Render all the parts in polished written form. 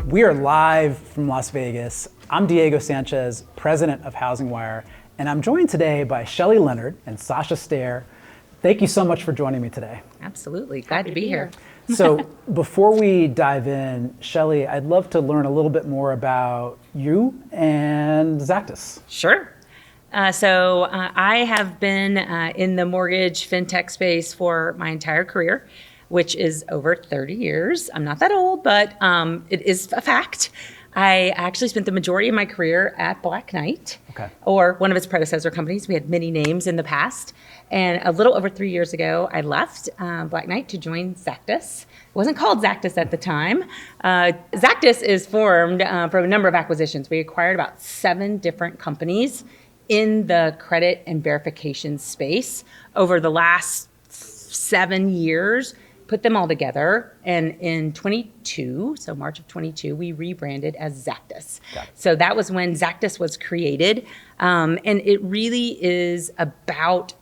We are live from Las Vegas. I'm Diego Sanchez, president of HousingWire, and I'm joined today by Shelly Leonard and Sasha Stair. Thank you so much for joining me today. Absolutely, glad to be here. So before we dive in, Shelly, I'd love to learn a little bit more about you and Xactus. Sure. I have been in the mortgage fintech space for my entire career, which is over 30 years. I'm not that old, but it is a fact. I actually spent the majority of my career at Black Knight, or one of its predecessor companies. We had many names in the past. And a little over 3 years ago, I left Black Knight to join Xactus. It wasn't called Xactus at the time. Xactus is formed from a number of acquisitions. We acquired about 7 different companies in the credit and verification space over the last 7 years. Put them all together, and in 22, so March of 22, we rebranded as Xactus. So that was when Xactus was created, and it really is about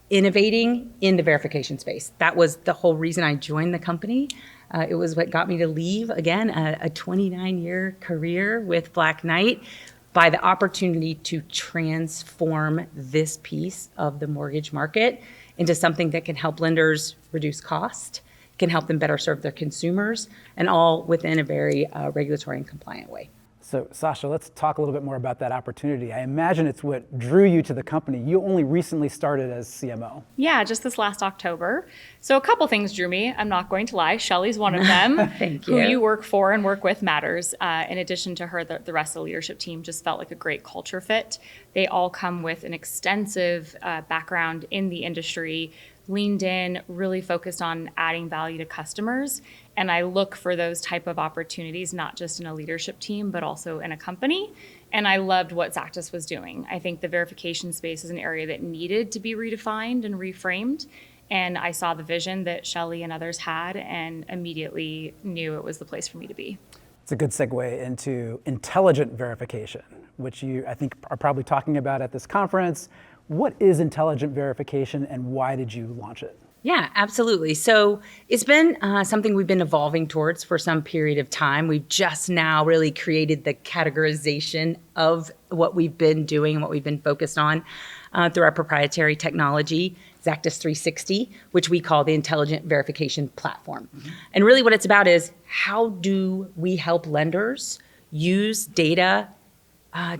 innovating in the verification space. That was the whole reason I joined the company. It was what got me to leave, again, a 29-year career with Black Knight, by the opportunity to transform this piece of the mortgage market into something that can help lenders reduce cost, can help them better serve their consumers, and all within a very regulatory and compliant way. So Sasha, let's talk a little bit more about that opportunity. I imagine it's what drew you to the company. You only recently started as CMO. Yeah, just this last October. So a couple things drew me. I'm not going to lie. Shelly's one of them. Thank you. Who you work for and work with matters. In addition to her, the rest of the leadership team just felt like a great culture fit. They all come with an extensive background in the industry, leaned in, really focused on adding value to customers. And I look for those type of opportunities, not just in a leadership team, but also in a company. And I loved what Xactus was doing. I think the verification space is an area that needed to be redefined and reframed. And I saw the vision that Shelly and others had and immediately knew it was the place for me to be. It's a good segue into intelligent verification, which you, I think, are probably talking about at this conference. What is intelligent verification and why did you launch it? Yeah, absolutely. So it's been something we've been evolving towards for some period of time. We've just now really created the categorization of what we've been doing and what we've been focused on through our proprietary technology, Xactus 360, which we call the Intelligent Verification Platform. And really what it's about is how do we help lenders use data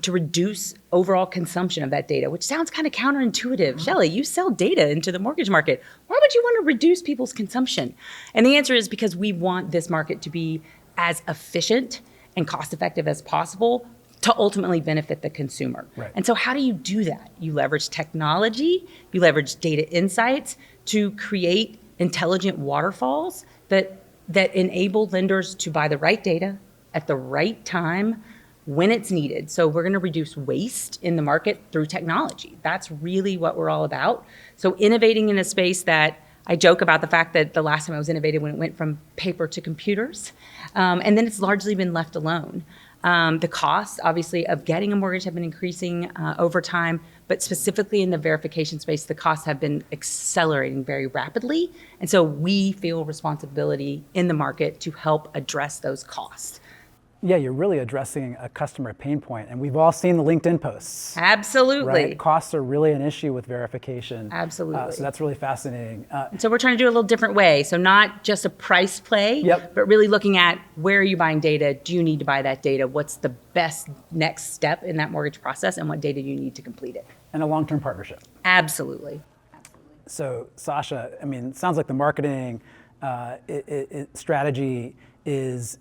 to reduce overall consumption of that data, which sounds kind of counterintuitive. Shelly, you sell data into the mortgage market. Why would you want to reduce people's consumption? And the answer is because we want this market to be as efficient and cost-effective as possible to ultimately benefit the consumer. Right. And so how do you do that? You leverage technology, you leverage data insights to create intelligent waterfalls that enable lenders to buy the right data at the right time when it's needed. So we're going to reduce waste in the market through technology. That's really what we're all about. So innovating in a space that I joke about the fact that the last time I was innovative when it went from paper to computers, and then it's largely been left alone. The costs, obviously, of getting a mortgage have been increasing over time, but specifically in the verification space, the costs have been accelerating very rapidly. And so we feel responsibility in the market to help address those costs. Yeah, you're really addressing a customer pain point, and we've all seen the LinkedIn posts. Absolutely. Right? Costs are really an issue with verification. Absolutely. So that's really fascinating. So we're trying to do it a little different way. So not just a price play, but really looking at where are you buying data? Do you need to buy that data? What's the best next step in that mortgage process, and what data do you need to complete it? And a long-term partnership. Absolutely. So Sasha, I mean, it sounds like the marketing strategy is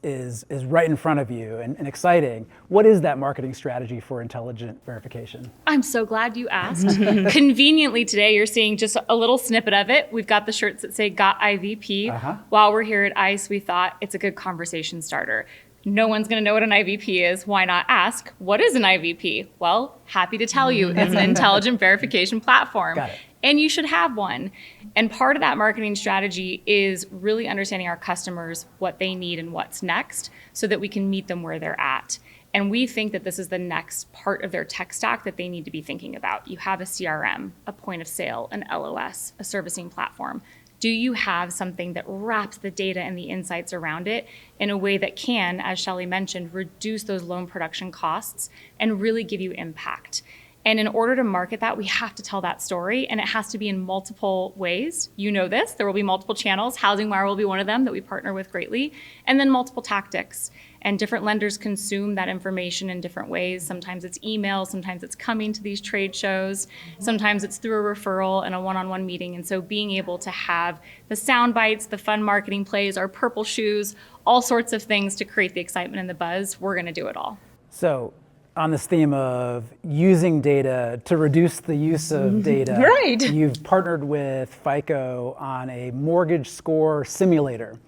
right in front of you and exciting. What is that marketing strategy for intelligent verification? I'm so glad you asked. Conveniently today, you're seeing just a little snippet of it. We've got the shirts that say "Got IVP." While we're here at ICE, we thought it's a good conversation starter. No one's going to know what an IVP is. Why not ask, what is an IVP? Well, happy to tell you, it's an intelligent verification platform. Got it. And you should have one. And part of that marketing strategy is really understanding our customers, what they need and what's next, so that we can meet them where they're at. And we think that this is the next part of their tech stack that they need to be thinking about. You have a CRM, a point of sale, an LOS, a servicing platform. Do you have something that wraps the data and the insights around it in a way that can, as Shelly mentioned, reduce those loan production costs and really give you impact? And in order to market that, we have to tell that story, and it has to be in multiple ways. You know this, there will be multiple channels. HousingWire will be one of them that we partner with greatly, and then multiple tactics. And different lenders consume that information in different ways. Sometimes it's email, sometimes it's coming to these trade shows, sometimes it's through a referral and a one-on-one meeting. And so being able to have the sound bites, the fun marketing plays, our purple shoes, all sorts of things to create the excitement and the buzz, we're gonna do it all. So on this theme of using data to reduce the use of data, Right. You've partnered with FICO on a mortgage score simulator.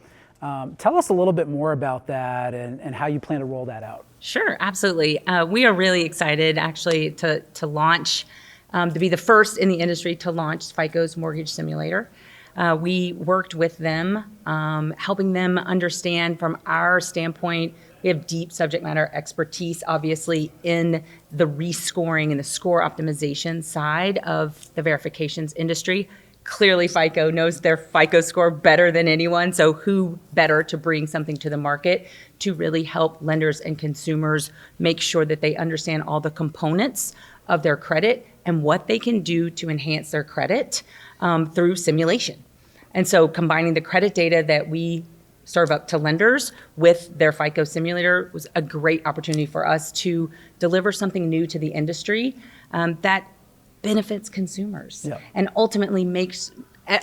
Tell us a little bit more about that and how you plan to roll that out. Sure, absolutely. We are really excited actually to launch, to be the first in the industry to launch FICO's Mortgage Simulator. We worked with them, helping them understand from our standpoint. We have deep subject matter expertise, obviously, in the rescoring and the score optimization side of the verifications industry. Clearly, FICO knows their FICO score better than anyone, so who better to bring something to the market to really help lenders and consumers make sure that they understand all the components of their credit and what they can do to enhance their credit through simulation. And so combining the credit data that we serve up to lenders with their FICO simulator was a great opportunity for us to deliver something new to the industry that benefits consumers and ultimately makes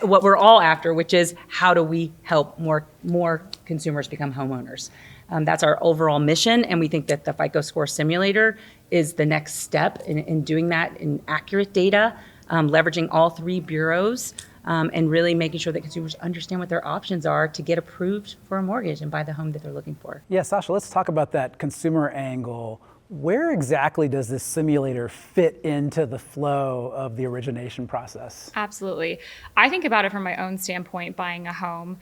what we're all after, which is how do we help more consumers become homeowners. That's our overall mission, and we think that the FICO Score Simulator is the next step in doing that in accurate data, leveraging all three bureaus, and really making sure that consumers understand what their options are to get approved for a mortgage and buy the home that they're looking for. Yeah, Sasha, let's talk about that consumer angle. Where exactly does this simulator fit into the flow of the origination process? Absolutely. I think about it from my own standpoint, buying a home.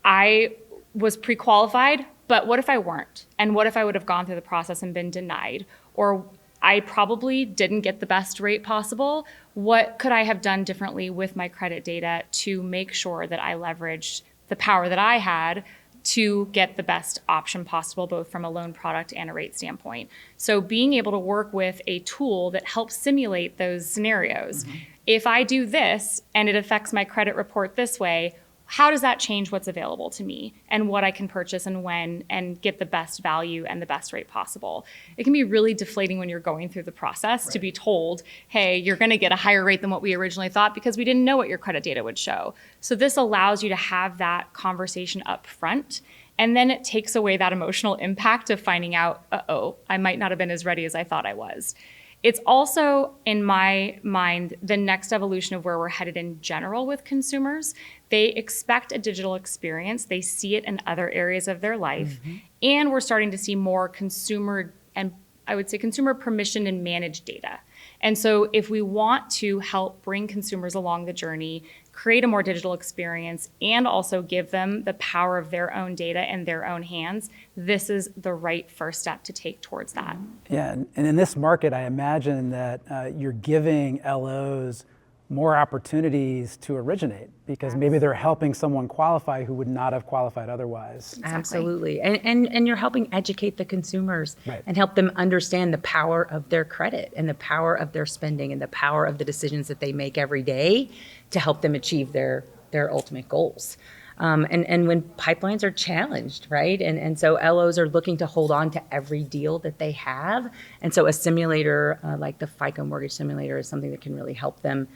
I was pre-qualified, but what if I weren't? And what if I would have gone through the process and been denied? Or I probably didn't get the best rate possible. What could I have done differently with my credit data to make sure that I leveraged the power that I had to get the best option possible, both from a loan product and a rate standpoint? So being able to work with a tool that helps simulate those scenarios. If I do this and it affects my credit report this way, how does that change what's available to me and what I can purchase and when and get the best value and the best rate possible? It can be really deflating when you're going through the process to be told, hey, you're going to get a higher rate than what we originally thought because we didn't know what your credit data would show. So this allows you to have that conversation up front, and then it takes away that emotional impact of finding out, uh-oh, I might not have been as ready as I thought I was. It's also, in my mind, the next evolution of where we're headed in general with consumers. They expect a digital experience. They see it in other areas of their life. And we're starting to see more consumer, and I would say consumer permissioned and managed data. And so if we want to help bring consumers along the journey, create a more digital experience, and also give them the power of their own data in their own hands, this is the right first step to take towards that. Yeah, and in this market, I imagine that you're giving LOs more opportunities to originate because maybe they're helping someone qualify who would not have qualified otherwise. Absolutely. And you're helping educate the consumers and help them understand the power of their credit and the power of their spending and the power of the decisions that they make every day to help them achieve their ultimate goals. And when pipelines are challenged, right? And so LOs are looking to hold on to every deal that they have. And so a simulator like the FICO Mortgage Simulator is something that can really help them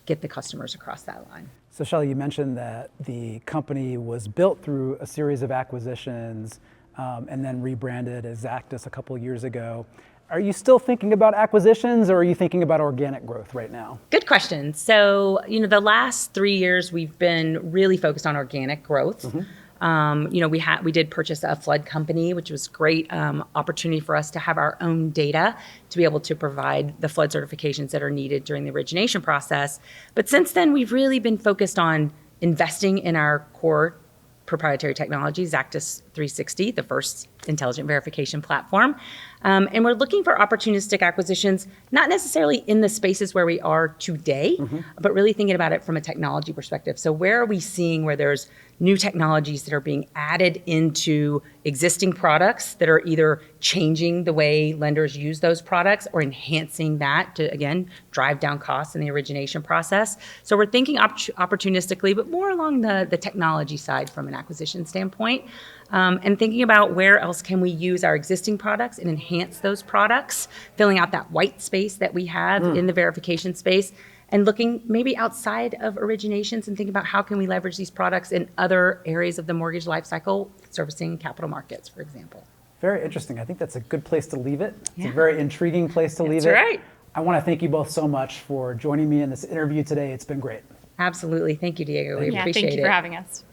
get the customers across that line. So Shelly, you mentioned that the company was built through a series of acquisitions and then rebranded as Xactus a couple of years ago. Are you still thinking about acquisitions or are you thinking about organic growth right now? Good question. So, the last 3 years we've been really focused on organic growth. We did purchase a flood company, which was great opportunity for us to have our own data to be able to provide the flood certifications that are needed during the origination process. But since then, we've really been focused on investing in our core proprietary technology, Xactus 360, the first intelligent verification platform. And we're looking for opportunistic acquisitions, not necessarily in the spaces where we are today, but really thinking about it from a technology perspective. So where are we seeing where there's new technologies that are being added into existing products that are either changing the way lenders use those products or enhancing that to, again, drive down costs in the origination process. So we're thinking opportunistically, but more along the technology side from an acquisition standpoint, and thinking about where else can we use our existing products and enhance those products, filling out that white space that we have in the verification space, and looking maybe outside of originations and thinking about how can we leverage these products in other areas of the mortgage lifecycle, servicing capital markets, for example. Very interesting. I think that's a good place to leave it. It's Yeah. a very intriguing place to leave it. That's right. I want to thank you both so much for joining me in this interview today. It's been great. Absolutely. Thank you, Diego. We Yeah, appreciate it. thank you for having us.